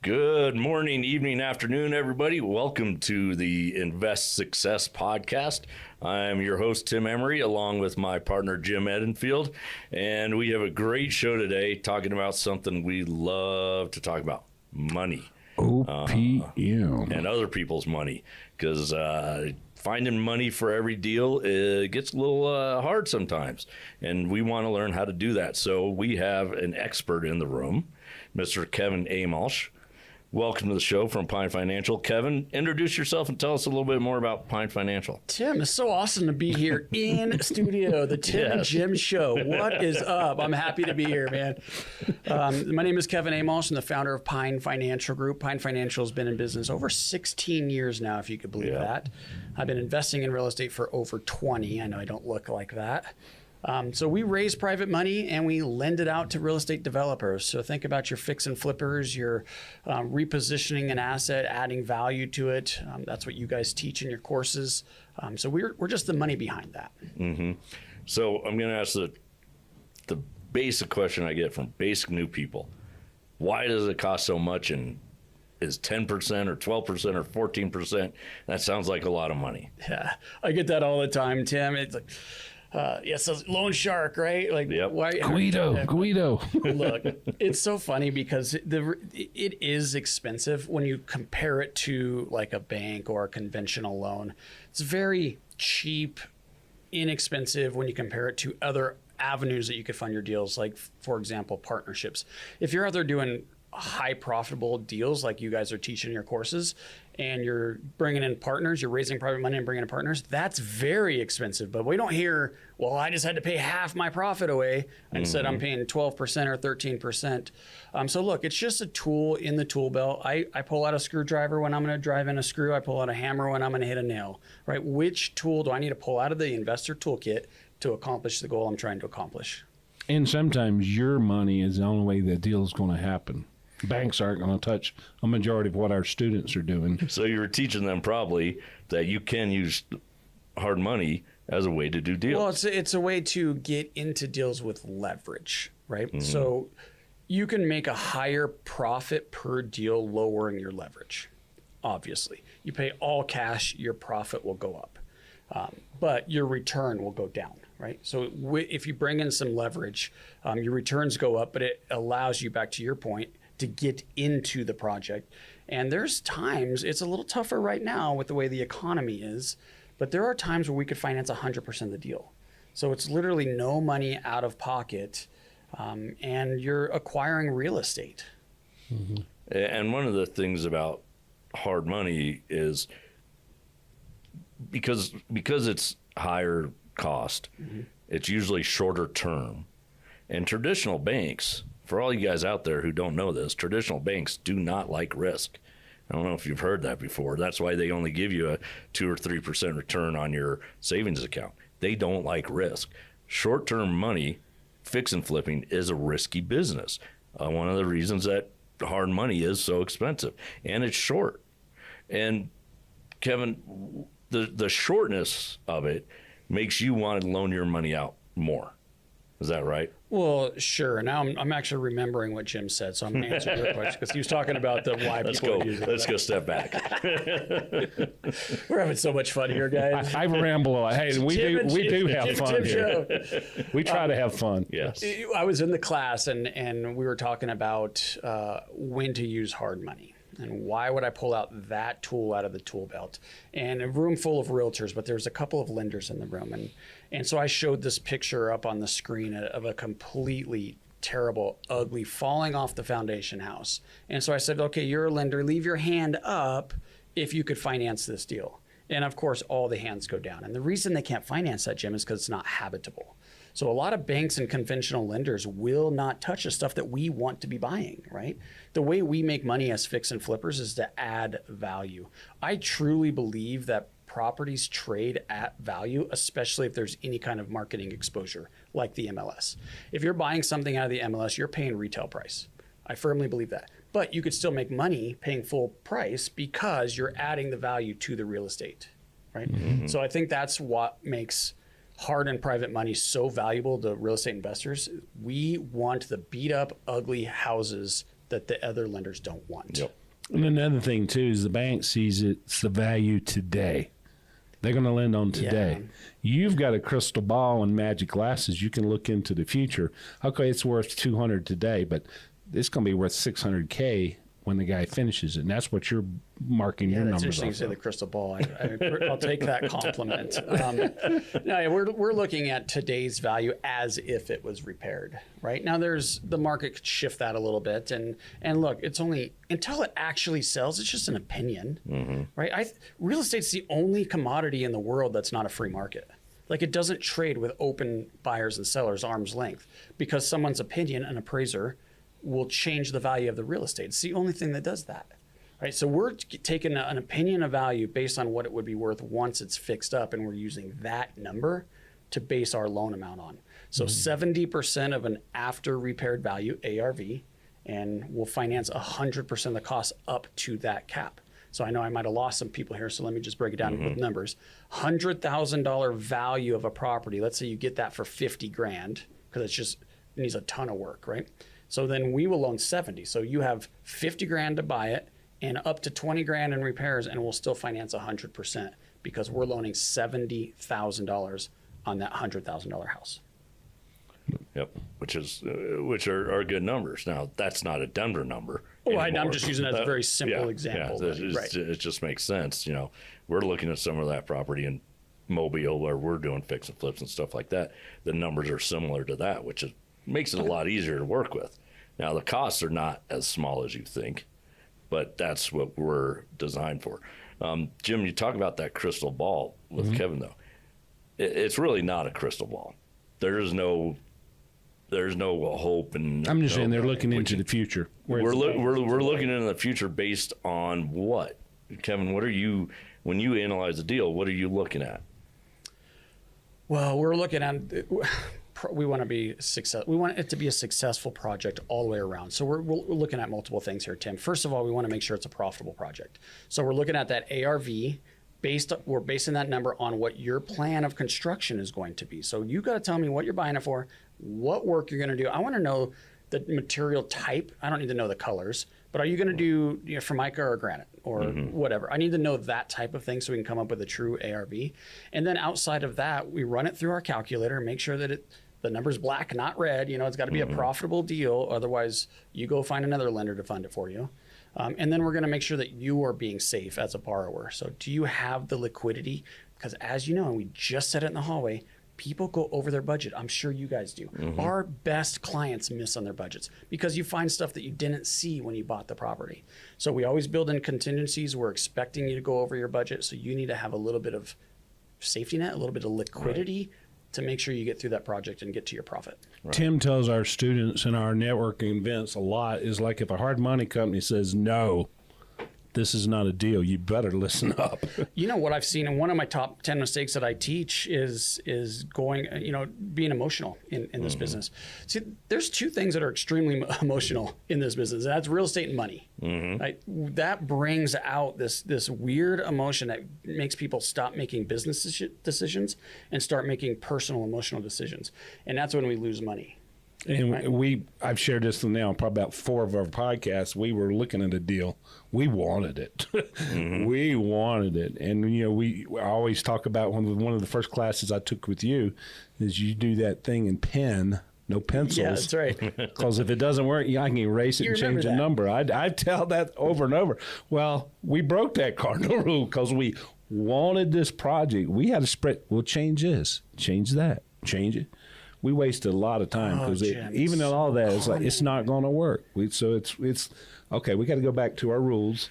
Good morning, evening, afternoon, everybody. Welcome to the Invest Success Podcast. I'm your host, Tim Emery, along with my partner, Jim Edenfield. And we have a great show today talking about something we love to talk about, money. OPM. And other people's money. Because finding money for every deal gets a little hard sometimes. And we want to learn how to do that. So we have an expert in the room, Mr. Kevin Amolsch. Welcome to the show from Pine Financial. Kevin, introduce yourself and tell us a little bit more about Pine Financial. Tim, it's so awesome to be here in studio, the Tim and Jim show. What is up? I'm happy to be here, man. My name is Kevin Amolsch. I'm the founder of Pine Financial Group. Pine Financial has been in business over 16 years now, if you could believe that. I've been investing in real estate for over 20. I know I don't look like that. So we raise private money and we lend it out to real estate developers. So think about your fix and flippers, your repositioning an asset, adding value to it. That's what you guys teach in your courses. So we're just the money behind that. Mm-hmm. So I'm going to ask the basic question I get from basic new people. Why does it cost so much, and is 10% or 12% or 14%? That sounds like a lot of money. Yeah, I get that all the time, Tim. It's like, yes, loan shark, right? Like, why? Guido. Look, it's so funny because it is expensive when you compare it to like a bank or a conventional loan. It's very cheap, inexpensive when you compare it to other avenues that you could fund your deals. Like, for example, partnerships. If you're out there doing high profitable deals like you guys are teaching in your courses, and you're bringing in partners, you're raising private money and bringing in partners, that's very expensive. But we don't hear, well, I just had to pay half my profit away. Instead, I'm paying 12% or 13%. So look, it's just a tool in the tool belt. I pull out a screwdriver when I'm going to drive in a screw. I pull out a hammer when I'm going to hit a nail, right? Which tool do I need to pull out of the investor toolkit to accomplish the goal I'm trying to accomplish? And sometimes your money is the only way the deal is going to happen. Banks aren't going to touch a majority of what our students are doing. So you're teaching them probably that you can use hard money as a way to do deals. Well, it's a way to get into deals with leverage, right? Mm-hmm. So you can make a higher profit per deal lowering your leverage. Obviously, you pay all cash, your profit will go up, but your return will go down, right? So if you bring in some leverage, your returns go up, but it allows you, back to your point, to get into the project. And there's times, it's a little tougher right now with the way the economy is, but there are times where we could finance 100% of the deal. So it's literally no money out of pocket, and you're acquiring real estate. Mm-hmm. And one of the things about hard money is because it's higher cost, it's usually shorter term. And traditional banks, for all you guys out there who don't know this, traditional banks do not like risk. I don't know if you've heard that before. That's why they only give you a 2 or 3% return on your savings account. They don't like risk. Short-term money, fix and flipping, is a risky business. One of the reasons that hard money is so expensive, and it's short. And Kevin, the shortness of it makes you want to loan your money out more. Is that right? Well, sure. Now I'm actually remembering what Jim said, so I'm going to answer your question because he was talking about the why people are using it. Let's go step back. We're having so much fun here, guys. I ramble a lot. Hey, we do have fun here. We try to have fun. Yes. I was in the class and we were talking about when to use hard money. And why would I pull out that tool out of the tool belt? And a room full of realtors, but there's a couple of lenders in the room. And so I showed this picture up on the screen of a completely terrible, ugly, falling off the foundation house. And so I said, okay, you're a lender, leave your hand up if you could finance this deal. And of course, all the hands go down. And the reason they can't finance that, Jim, is because it's not habitable. So a lot of banks and conventional lenders will not touch the stuff that we want to be buying, right? The way we make money as fix and flippers is to add value. I truly believe that properties trade at value, especially if there's any kind of marketing exposure like the MLS. If you're buying something out of the MLS, you're paying retail price. I firmly believe that. But you could still make money paying full price because you're adding the value to the real estate, right? Mm-hmm. So I think that's what makes hard and private money so valuable to real estate investors. We want the beat up, ugly houses that the other lenders don't want. Yep. And another thing too is the bank sees it's the value today. They're going to lend on today. Yeah. You've got a crystal ball and magic glasses. You can look into the future. Okay, it's worth 200 today, but it's going to be worth 600K when the guy finishes it. And that's what you're marking your That's numbers interesting off to say of. the crystal ball. I'll take that compliment. No, yeah, we're looking at today's value as if it was repaired. Right now, the market could shift that a little bit, and look, it's only until it actually sells. It's just an opinion, right? Real estate's the only commodity in the world that's not a free market. Like, it doesn't trade with open buyers and sellers arm's length, because someone's opinion, an appraiser, will change the value of the real estate. It's the only thing that does that. Right, so we're taking an opinion of value based on what it would be worth once it's fixed up, and we're using that number to base our loan amount on. So 70% of an after repaired value, ARV, and we'll finance 100% of the cost up to that cap. So I know I might have lost some people here, so let me just break it down with numbers. $100,000 value of a property, let's say you get that for 50 grand, because it needs a ton of work, right? So then we will loan 70. So you have 50 grand to buy it, and up to 20 grand in repairs, and we'll still finance 100% because we're loaning $70,000 on that $100,000 house. Yep. Which are good numbers. Now, that's not a Denver number. Oh, I'm anymore. just using that as a very simple example. Yeah, Right. it just makes sense. We're looking at some of that property in Mobile where we're doing fix and flips and stuff like that. The numbers are similar to that, which makes it a lot easier to work with. Now, the costs are not as small as you think, but that's what we're designed for. Jim, you talk about that crystal ball with Kevin, though. It's really not a crystal ball. There's no hope. And I'm just saying they're looking into the future. We're looking into the future based on what? Kevin, when you analyze the deal, what are you looking at? Well, we're looking at, we want it to be a successful project all the way around. So we're looking at multiple things here, Tim. First of all, we want to make sure it's a profitable project. So we're looking at that ARV. We're basing that number on what your plan of construction is going to be. So you got to tell me what you're buying it for, what work you're going to do. I want to know the material type. I don't need to know the colors, but are you going to do Formica or granite or whatever? I need to know that type of thing so we can come up with a true ARV. And then outside of that, we run it through our calculator and make sure that the number's black, not red. It's got to be a profitable deal. Otherwise, you go find another lender to fund it for you. And then we're going to make sure that you are being safe as a borrower. So do you have the liquidity? Because as you know, and we just said it in the hallway, people go over their budget. I'm sure you guys do. Our best clients miss on their budgets because you find stuff that you didn't see when you bought the property. So we always build in contingencies. We're expecting you to go over your budget. So you need to have a little bit of safety net, a little bit of liquidity to make sure you get through that project and get to your profit. Right. Tim tells our students in our networking events a lot is like if a hard money company says no, this is not a deal, you better listen up. What I've seen, and one of my top 10 mistakes that I teach is going, being emotional in this business. See, there's two things that are extremely emotional in this business, and that's real estate and money. Right? That brings out this weird emotion that makes people stop making business decisions and start making personal emotional decisions. And that's when we lose money. And I've shared this now probably about 4 of our podcasts. We were looking at a deal. We wanted it. We wanted it. And, we always talk about one of the first classes I took with you is you do that thing in pen, no pencils. Yeah, that's right. Because if it doesn't work, I can erase it and change the number. I tell that over and over. Well, we broke that cardinal rule because we wanted this project. We had a spread. We'll change this, change that, change it. We wasted a lot of time because even in all that, it's like it's not going to work. So it's okay. We got to go back to our rules.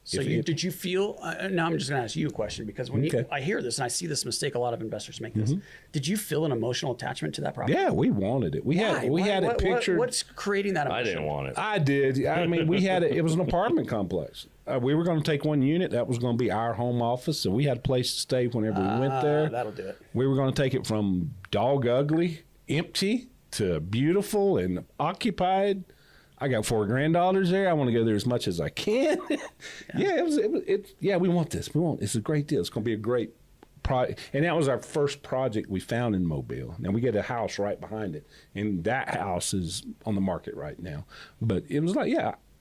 So did you feel? Now I'm just going to ask you a question because when I hear this and I see this mistake, a lot of investors make this. Did you feel an emotional attachment to that property? Yeah, we wanted it. We had it pictured. What's creating that emotion? I didn't want it. I did. I mean, we had it. It was an apartment complex. We were going to take one unit. That was going to be our home office. So we had a place to stay whenever we went there. That'll do it. We were going to take it from dog ugly, empty, to beautiful and occupied. I got $4,000 there. I want to go there as much as I can. We want this. It's a great deal. It's going to be a great project. And that was our first project we found in Mobile. Now we get a house right behind it. And that house is on the market right now. But it was like,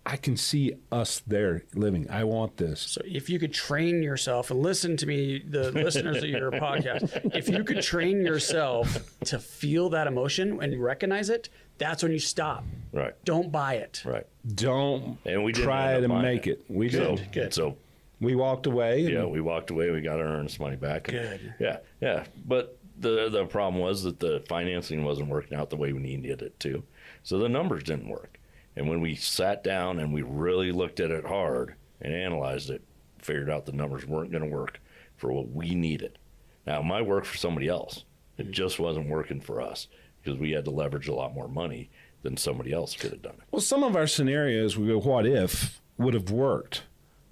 I can see us there living. I want this. So if you could train yourself, and listen to me, the listeners of your podcast, if you could train yourself to feel that emotion and recognize it, that's when you stop. Right. Don't buy it. Right. Don't And we didn't try end to up buying make it. We So, did. Good. So We walked away. And yeah, we walked away. We got our earnest money back. Good. Yeah. But the problem was that the financing wasn't working out the way we needed it to. So the numbers didn't work. And when we sat down and we really looked at it hard and analyzed it, figured out the numbers weren't going to work for what we needed. Now, it might work for somebody else. It just wasn't working for us because we had to leverage a lot more money than somebody else could have done it. Well, some of our scenarios, we go, what if, would have worked.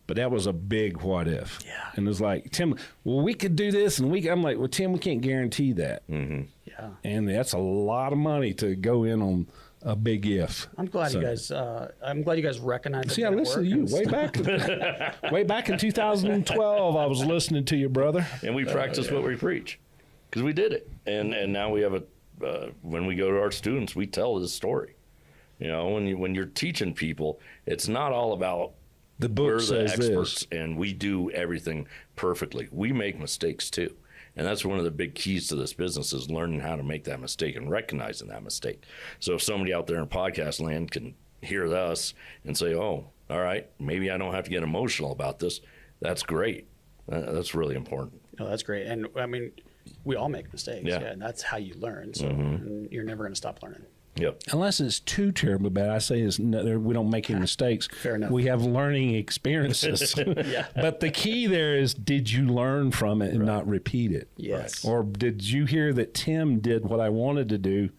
But that was a big what if. Yeah. And it was like, Tim, well, we could do this. And I'm like, well, Tim, we can't guarantee that. Mm-hmm. Yeah. And that's a lot of money to go in on a big if. I'm glad you guys. I'm glad you guys recognize. See, I listened to you way back in 2012. I was listening to you, brother. And we practice what we preach because we did it. And now we have when we go to our students, we tell this story. You know, when you're teaching people, it's not all about the book we're the says experts this. and we do everything perfectly. We make mistakes too. And that's one of the big keys to this business is learning how to make that mistake and recognizing that mistake. So if somebody out there in podcast land can hear us and say, oh, all right, maybe I don't have to get emotional about this, that's great. That's really important. No, that's great. And I mean, we all make mistakes. Yeah. And that's how you learn. So and you're never going to stop learning. Yep. Unless it's too terribly bad, I say we don't make any mistakes. Fair enough. We have learning experiences. Yeah. But the key there is, did you learn from it and not repeat it? Yes. Or did you hear that Tim did what I wanted to do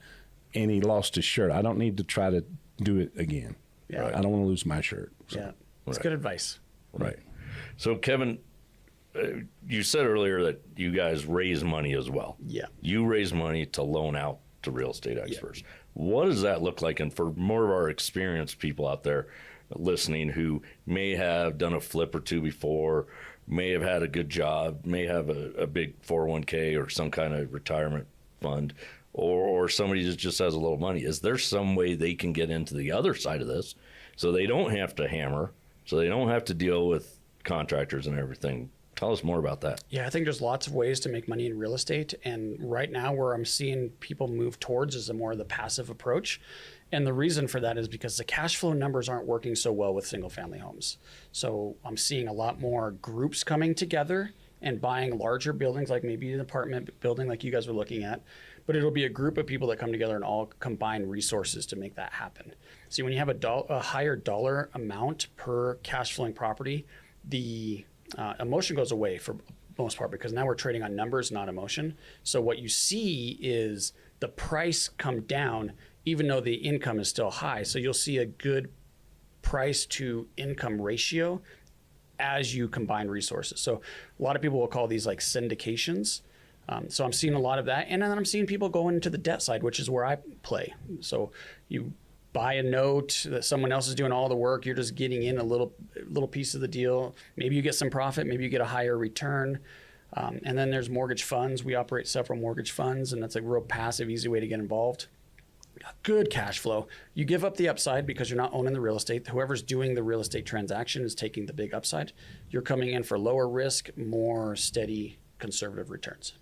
and he lost his shirt? I don't need to try to do it again. Yeah. I don't want to lose my shirt. So. Yeah. That's Right. good advice. Right. So, Kevin, you said earlier that you guys raise money as well. Yeah. You raise money to loan out to real estate experts. What does that look like? And for more of our experienced people out there listening who may have done a flip or two before, may have had a good job, may have a big 401k or some kind of retirement fund, or somebody that just has a little money, is there some way they can get into the other side of this so they don't have to hammer, so they don't have to deal with contractors and everything? Tell us more about that. Yeah, I think there's lots of ways to make money in real estate. And right now where I'm seeing people move towards is a more of the passive approach. And the reason for that is because the cash flow numbers aren't working so well with single family homes. So I'm seeing a lot more groups coming together and buying larger buildings, like maybe an apartment building like you guys were looking at. But it'll be a group of people that come together and all combine resources to make that happen. See, when you have a higher dollar amount per cash flowing property, the emotion goes away for most part because now we're trading on numbers, not emotion. So what you see is the price come down even though the income is still high. So you'll see a good price to income ratio as you combine resources. So a lot of people will call these like syndications. So I'm seeing a lot of that. And then I'm seeing people go into the debt side, which is where I play. So you buy a note that someone else is doing all the work. You're just getting in a little piece of the deal. Maybe you get some profit. Maybe you get a higher return. And then there's mortgage funds. We operate several mortgage funds, and that's a real passive, easy way to get involved. Good cash flow. You give up the upside because you're not owning the real estate. Whoever's doing the real estate transaction is taking the big upside. You're coming in for lower risk, more steady, conservative returns.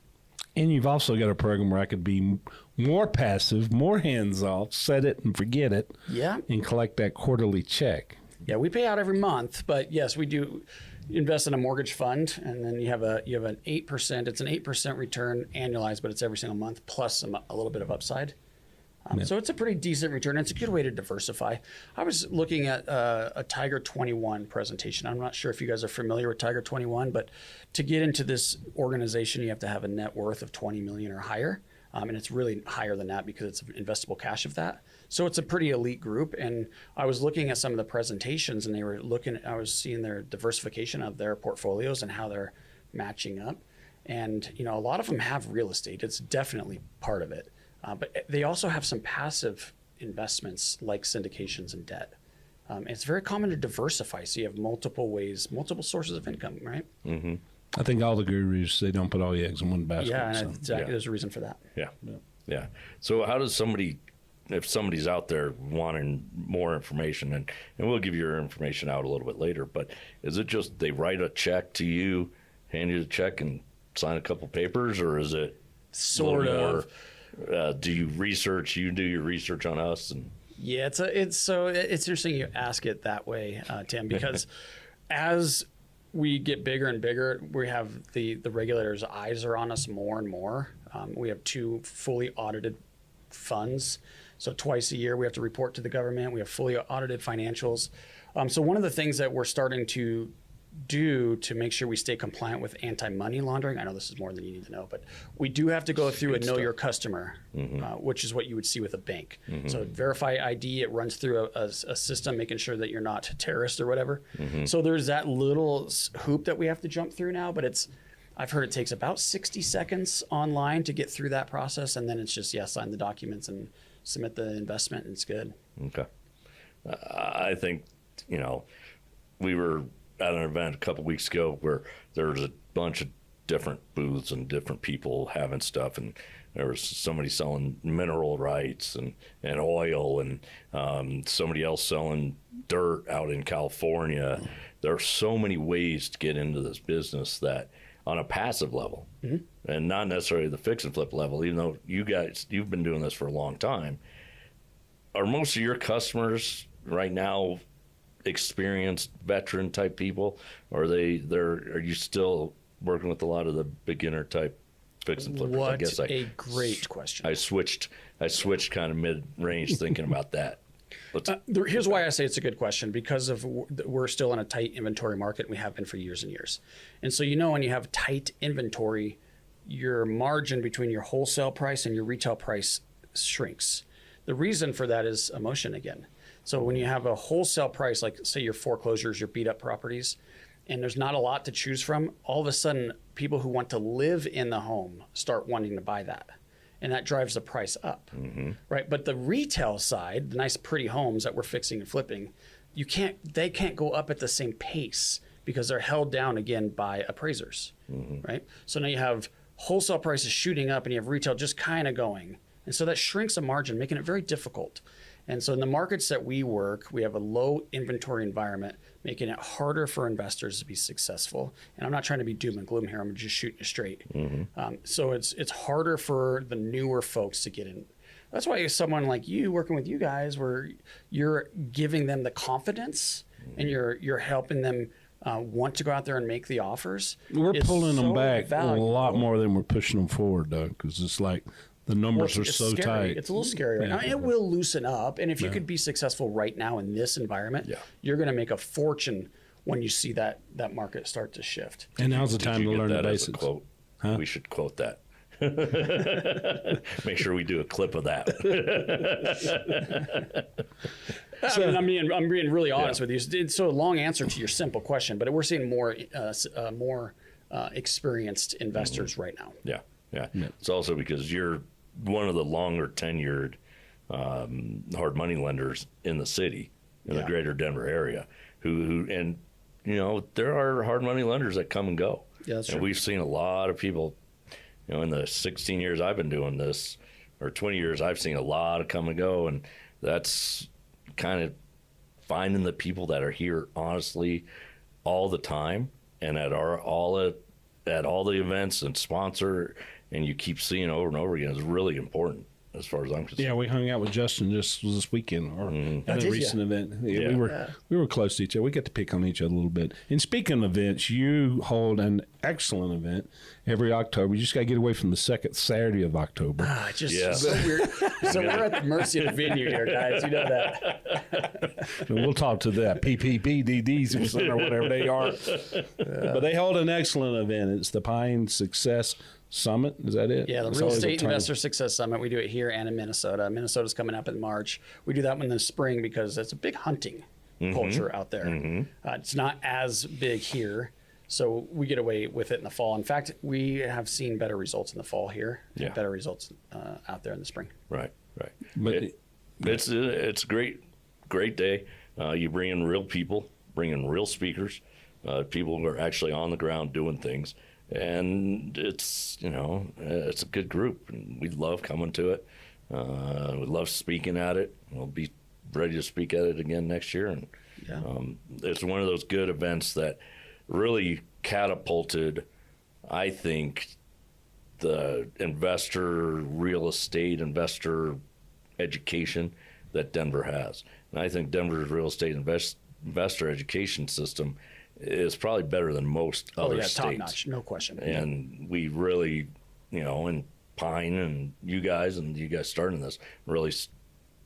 And you've also got a program where I could be more passive, more hands-off, set it and forget it, Yeah. and collect that quarterly check. Yeah, we pay out every month, but yes, we do invest in a mortgage fund, and then you have an 8%. It's an 8% return annualized, but it's every single month plus a little bit of upside. So it's a pretty decent return. It's a good way to diversify. I was looking at a Tiger 21 presentation. I'm not sure if you guys are familiar with Tiger 21, but to get into this organization, you have to have a net worth of 20 million or higher. And it's really higher than that because it's investable cash of that. So it's a pretty elite group. And I was looking at some of the presentations, and I was seeing their diversification of their portfolios and how they're matching up. And, a lot of them have real estate. It's definitely part of it. But they also have some passive investments like syndications and debt. It's very common to diversify. So you have multiple ways, multiple sources of income, right? Mm-hmm. I think all the gurus, they don't put all the eggs in one basket. Yeah, and so. exactly. There's a reason for that. Yeah. So how does somebody if somebody's out there wanting more information, and we'll give your information out a little bit later, but is it just they write a check to you, hand you the check, and sign a couple papers, or is it Sort of. more, do you do your research on us? And Yeah, it's interesting you ask it that way, Tim, because as we get bigger and bigger, we have the regulators' eyes are on us more and more. We have 2 fully audited funds. So twice a year we have to report to the government. We have fully audited financials. So one of the things that we're starting to do to make sure we stay compliant with anti-money laundering, I know this is more than you need to know, but we do have to go through and know your customer, which is what you would see with a bank. So verify ID, it runs through a system making sure that you're not a terrorist or whatever. So there's that little hoop that we have to jump through now, but I've heard it takes about 60 seconds online to get through that process, and then it's just, sign the documents and submit the investment, and it's good. Okay. I think, we were at an event a couple weeks ago where there was a bunch of different booths and different people having stuff, and there was somebody selling mineral rights and oil, and somebody else selling dirt out in California. There are so many ways to get into this business that on a passive level, and not necessarily the fix and flip level, even though you've been doing this for a long time. Are most of your customers right now experienced veteran type people, or are you still working with a lot of the beginner type fix and flippers? What a great question. I switched kind of mid range thinking about that. Here's why I say it's a good question, because we're still in a tight inventory market, and we have been for years and years. And so when you have tight inventory, your margin between your wholesale price and your retail price shrinks. The reason for that is emotion again. So when you have a wholesale price, like say your foreclosures, your beat up properties, and there's not a lot to choose from, all of a sudden people who want to live in the home start wanting to buy that. And that drives the price up, right? But the retail side, the nice pretty homes that we're fixing and flipping, they can't go up at the same pace because they're held down again by appraisers, right? So now you have wholesale prices shooting up and you have retail just kind of going. And so that shrinks a margin, making it very difficult. And so in the markets that we work, we have a low inventory environment, making it harder for investors to be successful. And I'm not trying to be doom and gloom here. I'm just shooting it straight. So it's harder for the newer folks to get in. That's why someone like you, working with you guys, where you're giving them the confidence and you're helping them want to go out there and make the offers. We're pulling them back a lot more than we're pushing them forward, Doug, because it's like the numbers are so scary. tight. It's a little scary right now. It will loosen up. And if you could be successful right now in this environment, you're going to make a fortune when you see that market start to shift. And now's the time to learn the basics. Quote? Huh? We should quote that. Make sure we do a clip of that. I'm being really honest with you. It's so a long answer to your simple question, but we're seeing more experienced investors right now. Yeah. It's also because you're one of the longer tenured hard money lenders in the city, in the greater Denver area, who there are hard money lenders that come and go. Yeah, that's true. And we've seen a lot of people, in the 16 years I've been doing this, or 20 years, I've seen a lot of come and go, and that's kind of finding the people that are here honestly all the time and at all the events and sponsor, and you keep seeing over and over again is really important as far as I'm concerned. Yeah, we hung out with Justin just this weekend or at a recent event. Yeah, we were close to each other. We get to pick on each other a little bit. And speaking of events, you hold an excellent event every October. You just got to get away from the second Saturday of October. So weird. So we're at the mercy of the venue here, guys. You know that. And we'll talk to that PPPDDs or whatever they are. But they hold an excellent event. It's the Pine Success Summit. Is that it? Yeah, the Real Estate Investor Success Summit. We do it here and in Minnesota. Minnesota's coming up in March. We do that one in the spring because it's a big hunting culture out there. It's not as big here, so we get away with it in the fall. In fact, we have seen better results in the fall here, and better results out there in the spring. Right. But it's a great day. You bring in real people, bring in real speakers, people who are actually on the ground doing things. And it's a good group, and we love coming to it. We love speaking at it. We'll be ready to speak at it again next year. And it's one of those good events that really catapulted, I think, the real estate investor education that Denver has. And I think Denver's real estate investor education system is probably better than most other states. Top notch, no question. And we really, and Pine and you guys starting this really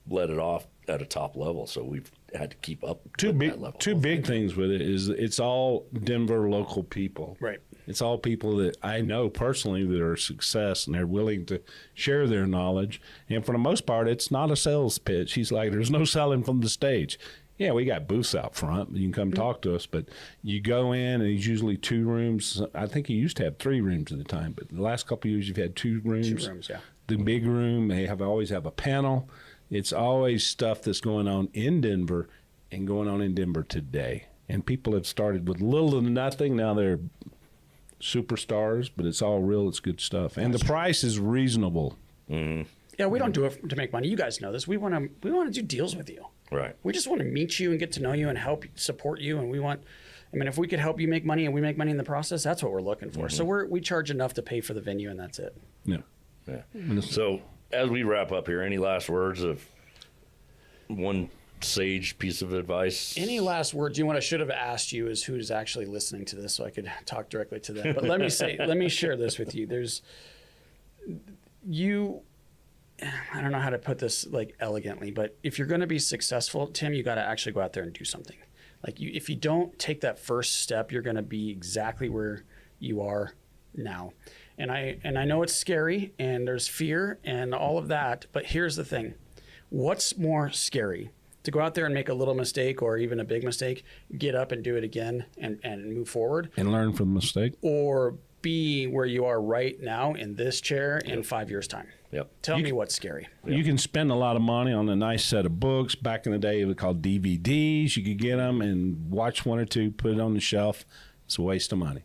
let it off at a top level. So we've had to keep up with that level. Two big things with it is it's all Denver local people. Right. It's all people that I know personally that are a success, and they're willing to share their knowledge. And for the most part, it's not a sales pitch. He's like, there's no selling from the stage. Yeah, we got booths out front. You can come talk to us, but you go in, and it's usually 2 rooms. I think he used to have 3 rooms at the time, but the last couple of years, you've had 2 rooms. 2 rooms, yeah. The big room, they always have a panel. It's always stuff that's going on in Denver and going on in Denver today. And people have started with little to nothing. Now they're superstars, but it's all real. It's good stuff. And the price is reasonable. Mm-hmm. Yeah, we don't do it to make money. You guys know this. We want to do deals with you. Right. We just want to meet you and get to know you and help support you. And if we could help you make money and we make money in the process, that's what we're looking for. So we charge enough to pay for the venue, and that's it. Yeah. So as we wrap up here, any last words of one sage piece of advice? Any last words? What I should have asked you is who's actually listening to this, so I could talk directly to them. But let me share this with you. I don't know how to put this elegantly, but if you're going to be successful, Tim, you got to actually go out there and do something. If you don't take that first step, you're going to be exactly where you are now. And I know it's scary and there's fear and all of that, but here's the thing. What's more scary? To go out there and make a little mistake or even a big mistake, get up and do it again and move forward. And learn from the mistake. Or be where you are right now in this chair in 5 years' time. Yep. Tell me what's scary. You can spend a lot of money on a nice set of books. Back in the day, it was called DVDs. You could get them and watch 1 or 2, put it on the shelf. It's a waste of money.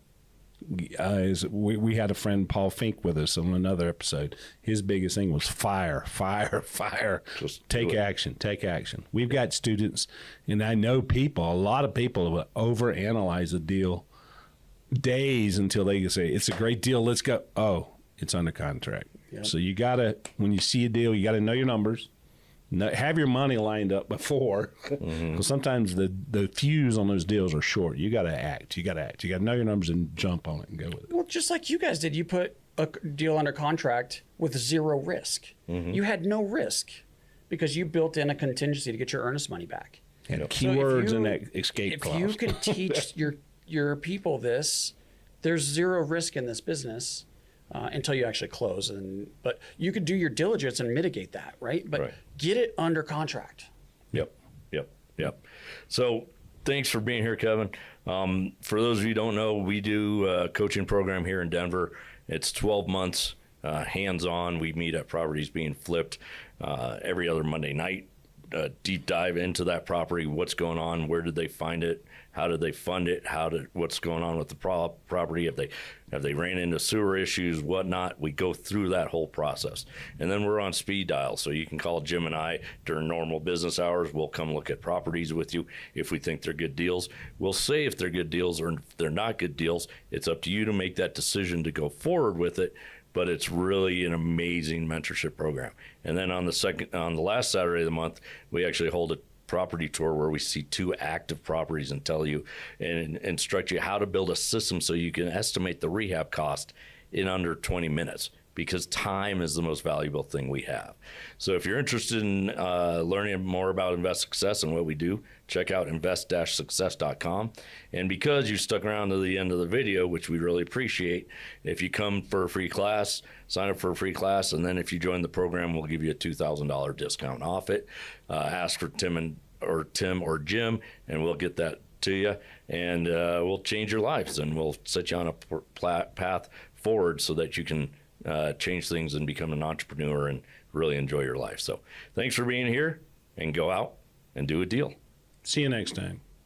We had a friend, Paul Fink, with us on another episode. His biggest thing was fire. Just take action. We've got students, and I know a lot of people will overanalyze a deal days until they can say, it's a great deal, let's go. Oh, it's under contract. Yep. So you got to, when you see a deal, you got to know your numbers. Have your money lined up before, because sometimes the fuse on those deals are short. You got to act. You got to know your numbers and jump on it and go with it. Well, just like you guys did, you put a deal under contract with 0 risk. You had no risk because you built in a contingency to get your earnest money back. And keywords and that escape clause. If you can teach your people this, there's 0 risk in this business. Until you actually close, but you could do your diligence and mitigate that, right? But get it under contract. Yep. So thanks for being here, Kevin. For those of you who don't know, we do a coaching program here in Denver. It's 12 months, hands-on. We meet at properties being flipped every other Monday night. Deep dive into that property, what's going on, where did they find it, how did they fund it, what's going on with the property, have they ran into sewer issues, whatnot. We go through that whole process, and then we're on speed dial, so you can call Jim and I during normal business hours. We'll come look at properties with you if we think they're good deals. We'll say if they're good deals or if they're not good deals. It's up to you to make that decision to go forward with it. But it's really an amazing mentorship program. And then on the last Saturday of the month, we actually hold a property tour where we see 2 active properties and tell you and instruct you how to build a system so you can estimate the rehab cost in under 20 minutes, because time is the most valuable thing we have. So if you're interested in learning more about Invest Success and what we do, check out invest-success.com. And because you stuck around to the end of the video, which we really appreciate, if you come for a free class, sign up for a free class, and then if you join the program, we'll give you a $2,000 discount off it. Ask for Tim or Jim, and we'll get that to you, and we'll change your lives, and we'll set you on a path forward so that you can change things and become an entrepreneur and really enjoy your life. So thanks for being here, and go out and do a deal. See you next time.